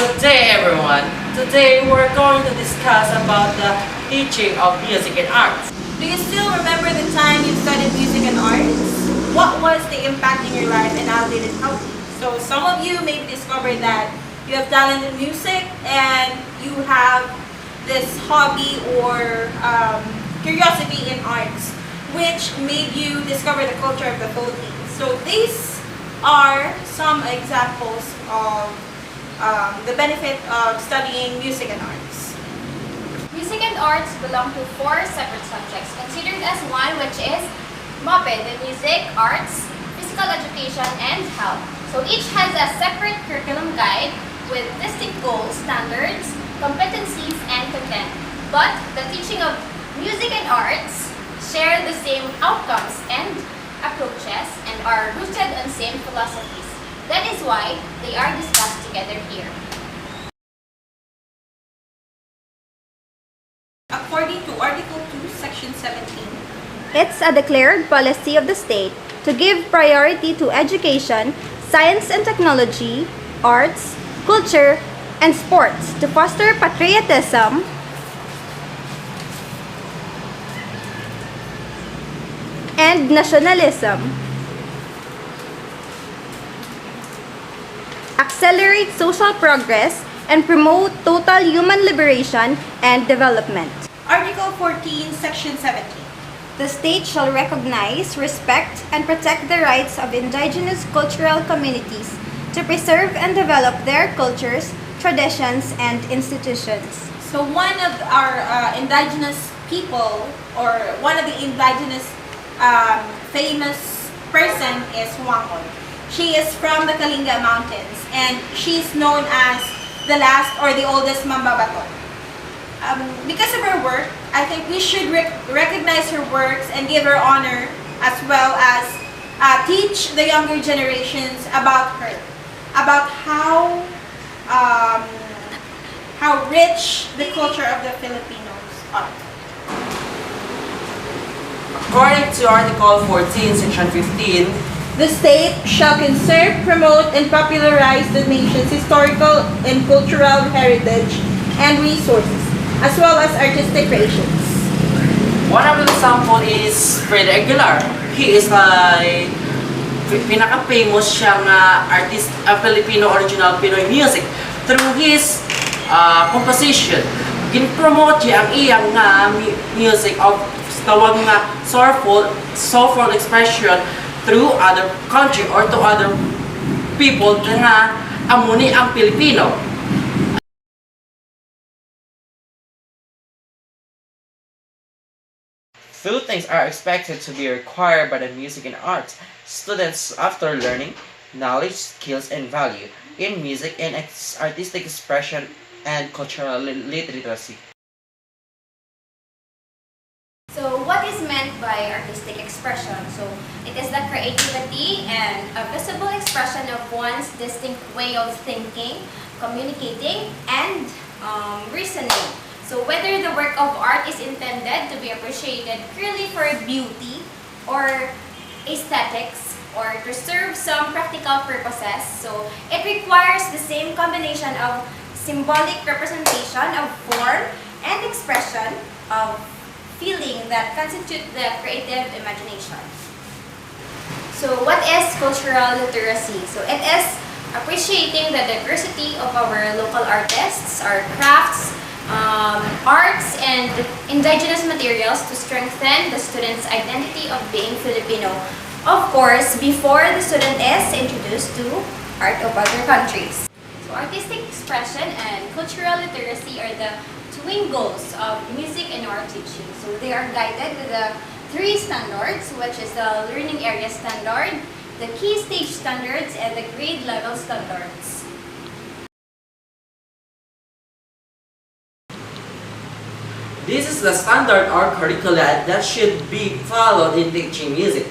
Good day, everyone. Today we're going to discuss about the teaching of music and arts. Do you still remember the time you studied music and arts? What was the impact in your life and how did it help you? So some of you maybe discovered that you have talent in music and you have this hobby or curiosity in arts, which made you discover the culture of the Philippines. So these are some examples of the benefit of studying music and arts. Music and arts belong to four separate subjects considered as one, which is MOPED, the music, arts, physical education, and health. So each has a separate curriculum guide with distinct goals, standards, competencies, and content. But the teaching of music and arts share the same outcomes and approaches and are rooted on same philosophies. That is why they are discussed together here. According to Article 2, Section 17, it's a declared policy of the state to give priority to education, science and technology, arts, culture, and sports to foster patriotism, and nationalism, accelerate social progress, and promote total human liberation and development. Article 14, Section 17. The state shall recognize, respect, and protect the rights of indigenous cultural communities to preserve and develop their cultures, traditions, and institutions. So one of our indigenous people, or one of the indigenous famous person is Huangol. She is from the Kalinga Mountains and she's known as the last or the oldest Mambabato. Because of her work, I think we should recognize her works and give her honor, as well as teach the younger generations about her, about how rich the culture of the Filipinos are. According to Article 14, Section 15, the state shall conserve, promote, and popularize the nation's historical and cultural heritage and resources, as well as artistic creations. one of the example is Fred Aguilar. He is like pinaka-famous siyang artist, Filipino original Pinoy music. Through his composition, gin-promote niya ang iyang music of tawag nga soulful expression through other country or to other people nga amuni ang Pilipino. Two things are expected to be required by the music and arts. Students, after learning knowledge, skills, and value in music and artistic expression and cultural literacy. So what is meant by artistic expression? So it is the creativity and a visible expression of one's distinct way of thinking, communicating, and reasoning. So whether the work of art is intended to be appreciated purely for beauty or aesthetics or to serve some practical purposes, so it requires the same combination of symbolic representation of form and expression of feeling that constitute the creative imagination. So what is cultural literacy? So it is appreciating the diversity of our local artists, our crafts, arts, and indigenous materials to strengthen the student's identity of being Filipino. Of course, before the student is introduced to art of other countries. So artistic expression and cultural literacy are the twin goals of music and art teaching. So they are guided with the three standards, which is the learning area standard, the key stage standards, and the grade level standards. This is the standard or curricula that should be followed in teaching music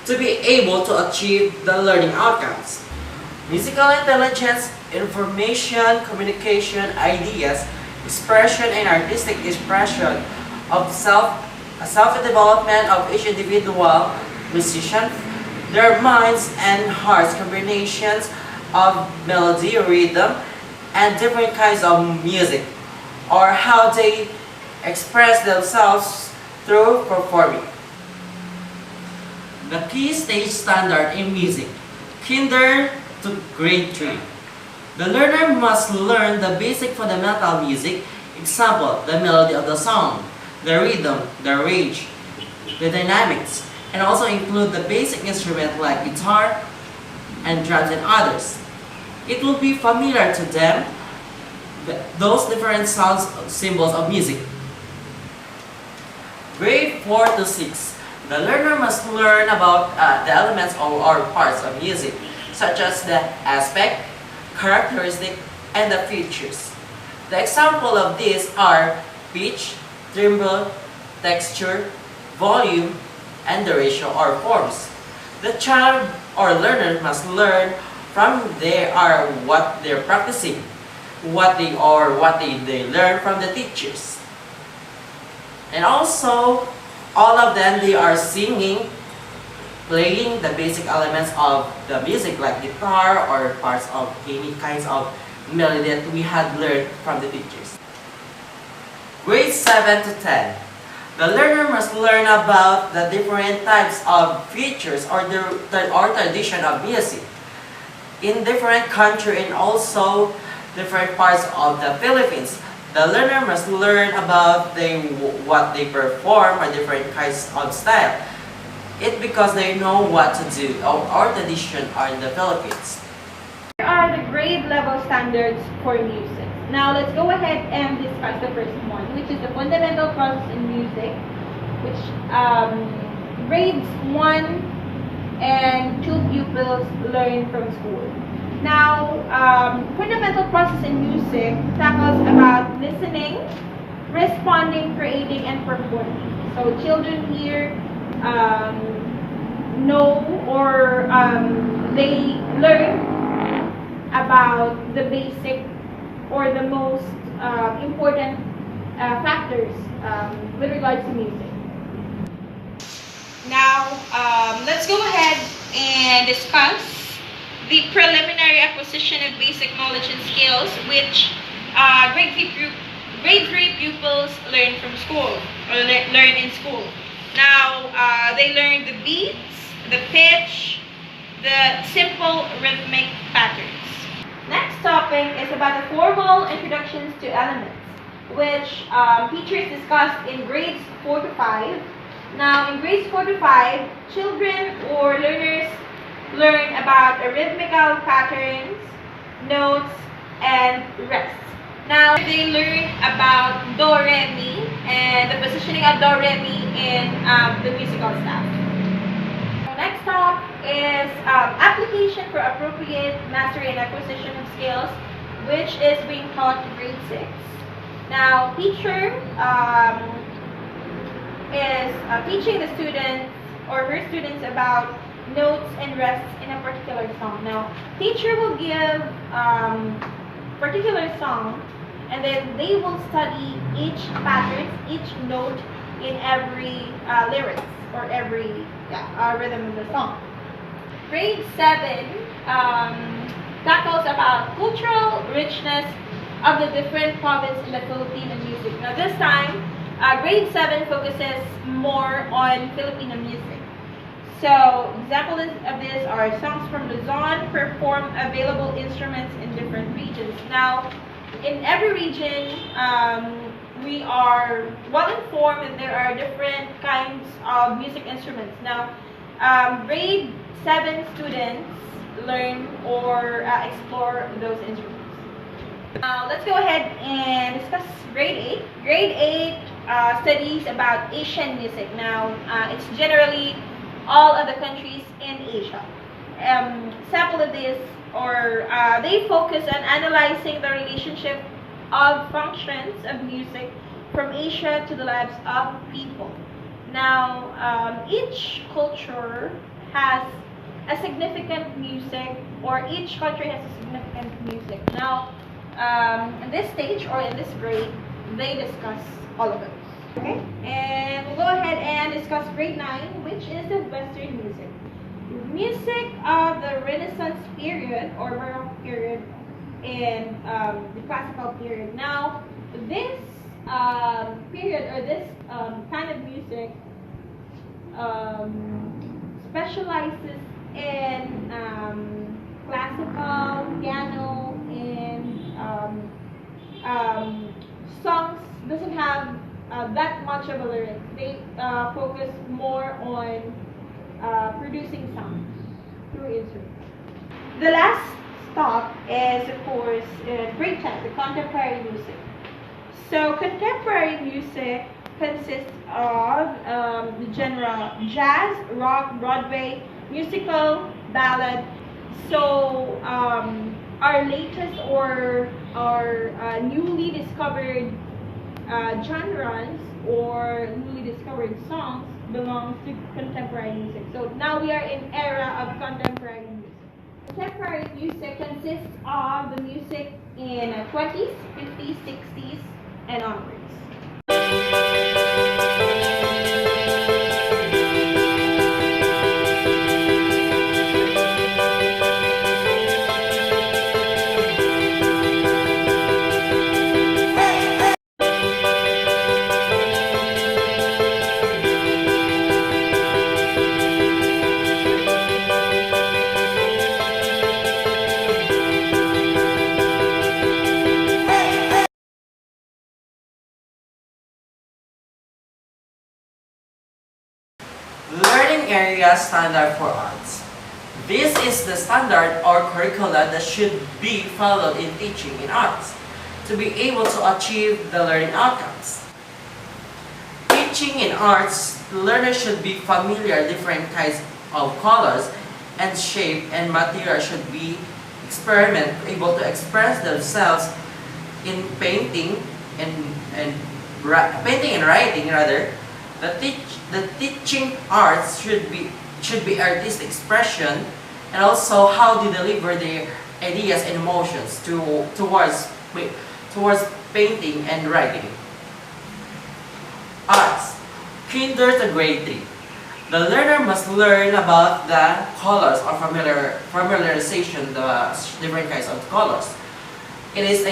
to be able to achieve the learning outcomes. Musical intelligence, information, communication, ideas, expression, and artistic expression of self-development of each individual musician, their minds and hearts, combinations of melody, rhythm, and different kinds of music, or how they express themselves through performing. The key stage standard in music, kinder to grade 3. The learner must learn the basic fundamental music, example, the melody of the song, the rhythm, the range, the dynamics, and also include the basic instrument like guitar and drums and others. It will be familiar to them, those different sounds, symbols of music. Grade 4 to 6. The learner must learn about the elements or parts of music, such as the aspect, characteristic, and the features. The example of these are pitch, timbre, texture, volume, and the ratio or forms. The child or learner must learn from what they're practicing, what they learn from the teachers. And also, all of them, they are singing, playing the basic elements of the music like guitar or parts of any kinds of melody that we had learned from the teachers. Grade 7 to 10. The learner must learn about the different types of features or tradition of music in different countries and also different parts of the Philippines. The learner must learn about what they perform or different kinds of style. It because they know what to do. Our tradition are in the Philippines. Here are the grade level standards for music. Now let's go ahead and discuss the first one, which is the fundamental process in music, which grades 1 and 2 pupils learn from school. Now, fundamental process in music tackles about listening, responding, creating, and performing. So children here know or they learn about the basic or the most important factors with regards to music. Now, let's go ahead and discuss the preliminary acquisition of basic knowledge and skills, which grade 3 pupils learn from school or learn in school. Now, they learn the beats, the pitch, the simple rhythmic patterns. Next topic is about the formal introductions to elements, which teachers discussed in grades 4 to 5. Now, in grades 4 to 5, children or learners learn about rhythmical patterns, notes, and rests. Now, they learn about do, re, mi, and the positioning of do, re, mi in the musical staff. Next up is application for appropriate mastery and acquisition of skills, which is being taught in grade 6. Now, teacher is teaching the students or her students about notes and rests in a particular song. Now, teacher will give particular song, and then they will study each pattern, each note in every lyrics or every rhythm of the song. Grade 7 tackles about cultural richness of the different provinces in the Filipino music. Now, this time, grade 7 focuses more on Filipino music. So, examples of this are songs from Luzon perform available instruments in different regions. Now, in every region, we are well informed that there are different kinds of music instruments. Now, grade 7 students learn or explore those instruments. Now, let's go ahead and discuss grade 8. Grade 8 studies about Asian music. Now, it's generally all of the countries in Asia. Sample of this, or they focus on analyzing the relationship of functions of music from Asia to the lives of people. Now, each culture has a significant music, or each country has a significant music. Now, in this stage or in this grade, they discuss all of those. Okay, and we'll go ahead and discuss grade 9, which is the Western music. Music of the Renaissance period or Baroque period in the classical period. Now, this period or this kind of music specializes in classical, piano, and songs doesn't have that much of a lyrics. They focus more on producing sounds through instruments. The last stop is, of course, grade 10, the contemporary music. So contemporary music consists of the genre jazz, rock, Broadway, musical, ballad. So our latest or our newly discovered genres or newly discovered songs belongs to contemporary music. So now we are in era of contemporary music. Contemporary music consists of the music in 20s, 50s, 60s, and onwards. Learning area standard for arts. This is the standard or curricula that should be followed in teaching in arts to be able to achieve the learning outcomes. Teaching in arts, learners should be familiar with different kinds of colors and shape, and material should be able to express themselves in painting and writing rather. The teaching arts should be artistic expression, and also how to deliver their ideas and emotions towards painting and writing. Arts, kinder to grade 3. The learner must learn about the colors or familiarization the different kinds of colors. It is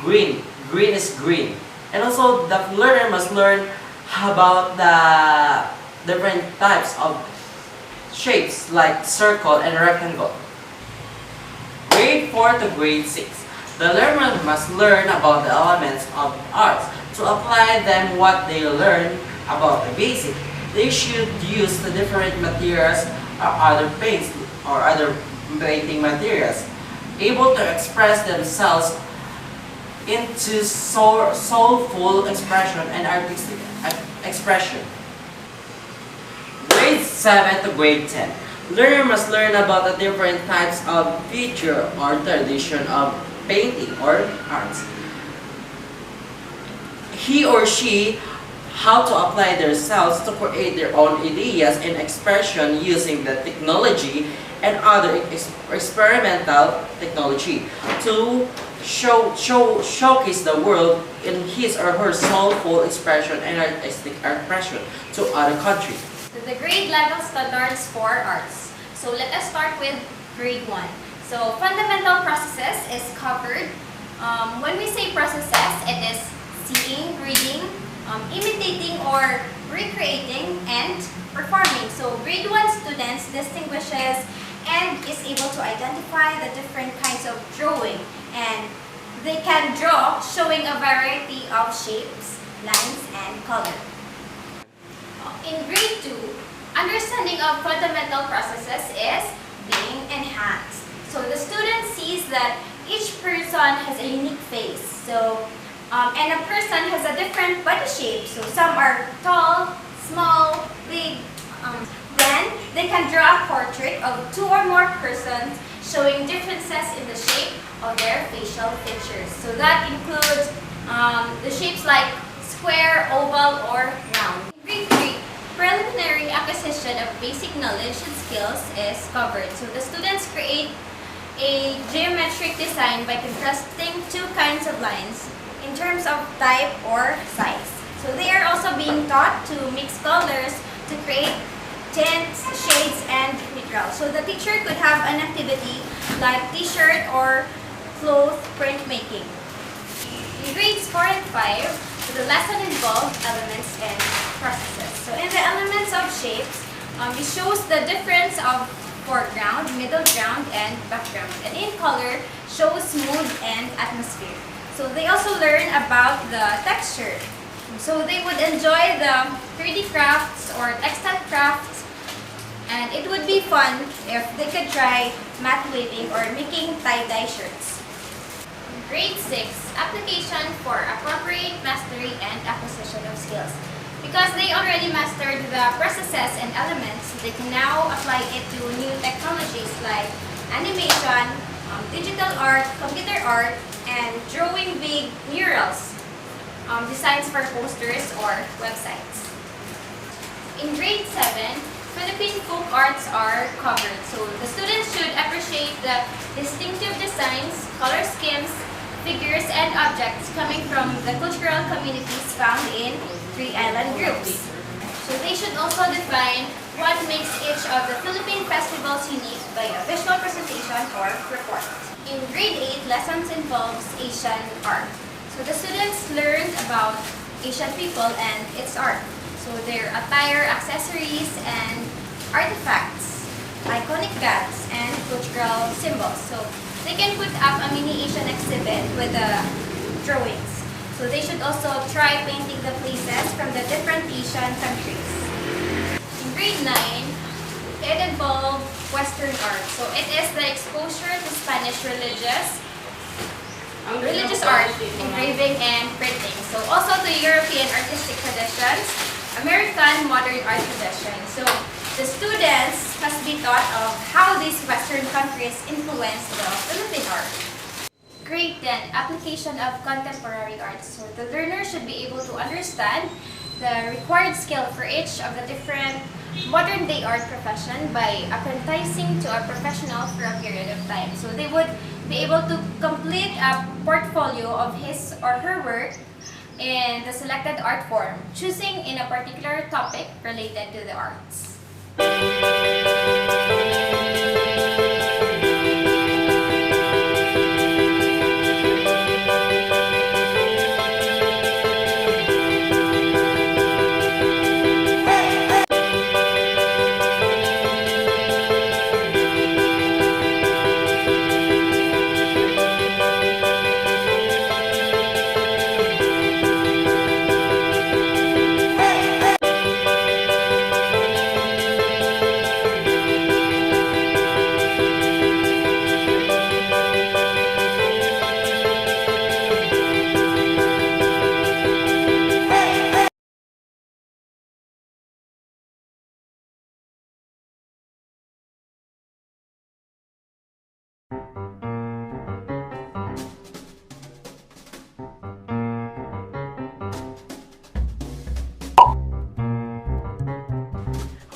green. Green is green. And also the learner must learn about the different types of shapes like circle and rectangle. Grade 4 to grade 6. The learner must learn about the elements of arts. To apply them what they learn about the basic, they should use the different materials or other paints or other painting materials, able to express themselves into soulful expression and artistic expression. Grade 7 to grade 10. Learner must learn about the different types of feature or tradition of painting or arts. He or she how to apply themselves to create their own ideas and expression using the technology and other experimental technology to showcase the world in his or her soulful expression and artistic expression to other countries. So the grade level standards for arts. So let us start with grade 1. So fundamental processes is covered. When we say processes, it is seeing, reading, imitating or recreating, and performing. So grade 1 students distinguishes and is able to identify the different kinds of drawing, and they can draw showing a variety of shapes, lines, and color. In grade 2, understanding of fundamental processes is being enhanced. So the student sees that each person has a unique face. So and a person has a different body shape. So some are tall, small, big. Then they can draw a portrait of 2 or more persons showing differences in the shape of their facial features. So that includes the shapes like square, oval, or round. In grade 3, preliminary acquisition of basic knowledge and skills is covered. So the students create a geometric design by contrasting 2 kinds of lines in terms of type or size. So they are also being taught to mix colors to create tints, shades, and Portugal. So the teacher could have an activity like t-shirt or cloth printmaking. In grades 4 and 5, the lesson involved elements and processes. So in the elements of shapes, it shows the difference of foreground, middle ground, and background. And in color, shows mood and atmosphere. So they also learn about the texture. So they would enjoy the 3D crafts or textile crafts, and it would be fun if they could try mat weaving or making tie-dye shirts. Grade 6, application for appropriate mastery and acquisition of skills. Because they already mastered the processes and elements, they can now apply it to new technologies like animation, digital art, computer art, and drawing big murals, designs for posters or websites. In grade 7, Philippine folk arts are covered. So the students should appreciate the distinctive designs, color schemes, figures, and objects coming from the cultural communities found in 3 island groups. So they should also define what makes each of the Philippine festivals unique by a visual presentation or report. In grade 8, lessons involves Asian art. So the students learned about Asian people and its art. So their attire, accessories, and artifacts, iconic bags, and cultural symbols. So they can put up a mini Asian exhibit with the drawings. So they should also try painting the places from the different Asian countries. In grade 9, it involved Western art. So it is the exposure to Spanish religious art, engraving, and printing. So also to European artistic traditions, American modern art traditions. So the students must be taught of how these Western countries influence the Philippine art. Grade 10, application of contemporary art. So the learner should be able to understand the required skill for each of the different modern-day art profession by apprenticing to a professional for a period of time. So they would be able to complete a portfolio of his or her work in the selected art form, choosing in a particular topic related to the arts.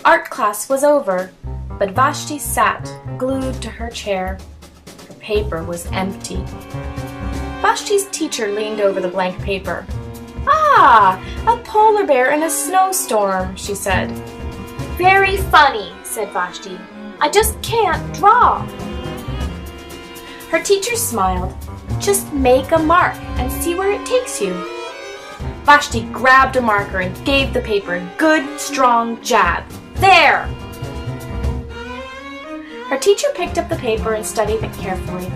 Art class was over, but Vashti sat glued to her chair. The paper was empty. Vashti's teacher leaned over the blank paper. "Ah, a polar bear in a snowstorm," she said. "Very funny," said Vashti. "I just can't draw." Her teacher smiled. "Just make a mark and see where it takes you." Vashti grabbed a marker and gave the paper a good, strong jab. "There!" Her teacher picked up the paper and studied it carefully.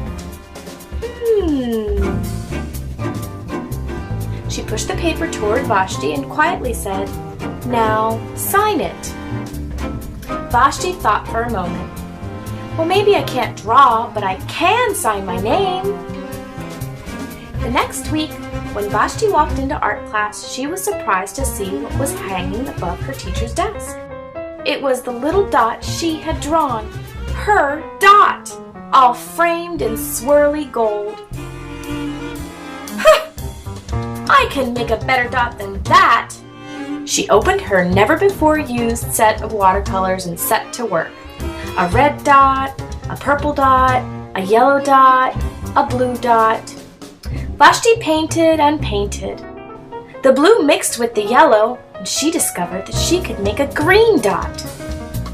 She pushed the paper toward Vashti and quietly said, "Now, sign it." Vashti thought for a moment. "Well, maybe I can't draw, but I can sign my name." The next week, when Vashti walked into art class, she was surprised to see what was hanging above her teacher's desk. It was the little dot she had drawn. Her dot! All framed in swirly gold. "Huh! I can make a better dot than that!" She opened her never-before-used set of watercolors and set to work. A red dot, a purple dot, a yellow dot, a blue dot. Vashti painted and painted. The blue mixed with the yellow, and she discovered that she could make a green dot.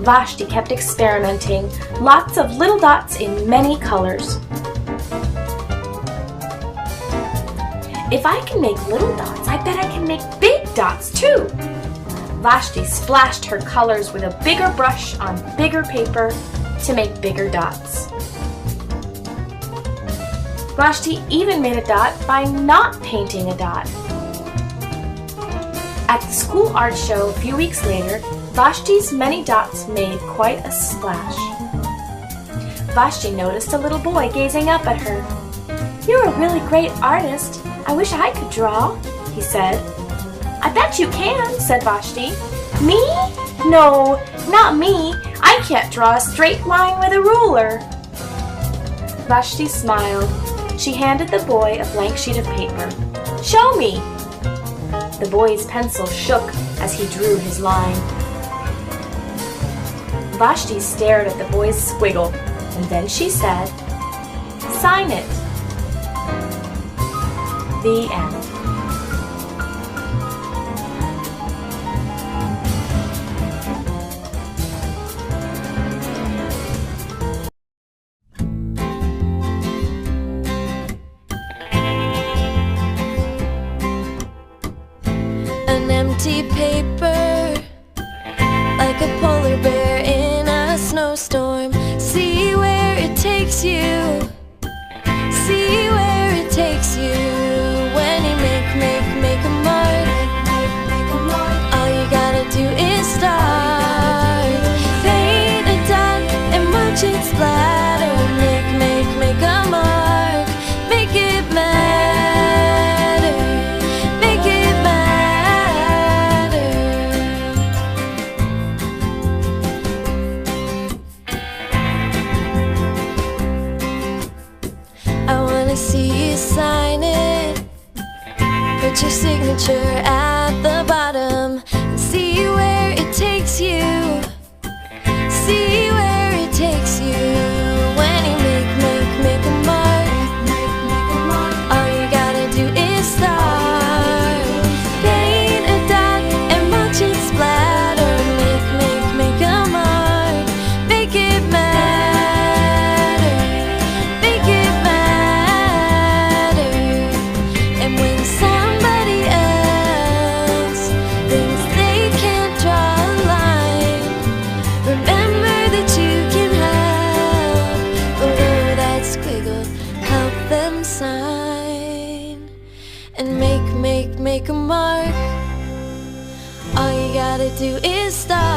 Vashti kept experimenting, lots of little dots in many colors. If I can make little dots, I bet I can make big dots too. Vashti splashed her colors with a bigger brush on bigger paper to make bigger dots. Vashti even made a dot by not painting a dot. At the school art show a few weeks later, Vashti's many dots made quite a splash. Vashti noticed a little boy gazing up at her. "You're a really great artist. I wish I could draw," he said. "I bet you can," said Vashti. "Me? No, not me. I can't draw a straight line with a ruler." Vashti smiled. She handed the boy a blank sheet of paper. "Show me." The boy's pencil shook as he drew his line. Vashti stared at the boy's squiggle, and then she said, "Sign it." The end. An empty paper, like a polar bear in a snowstorm. See where it takes you. See where it takes you. When you make a mark, all you gotta do is start. Paint a dot and watch it splatter. Make a mark. Make it matter. Make it matter. I wanna see you sign it. Put your signature at the bottom and see where it takes you. See where it takes you. When you make a mark, all you gotta do is start. Paint a dot and watch it splatter. Make a mark. Make it matter. Make it matter. And when somebody else thinks they can't draw a line, remember that you can help. Below that squiggle, help them sign. And make a mark. All you gotta do is start.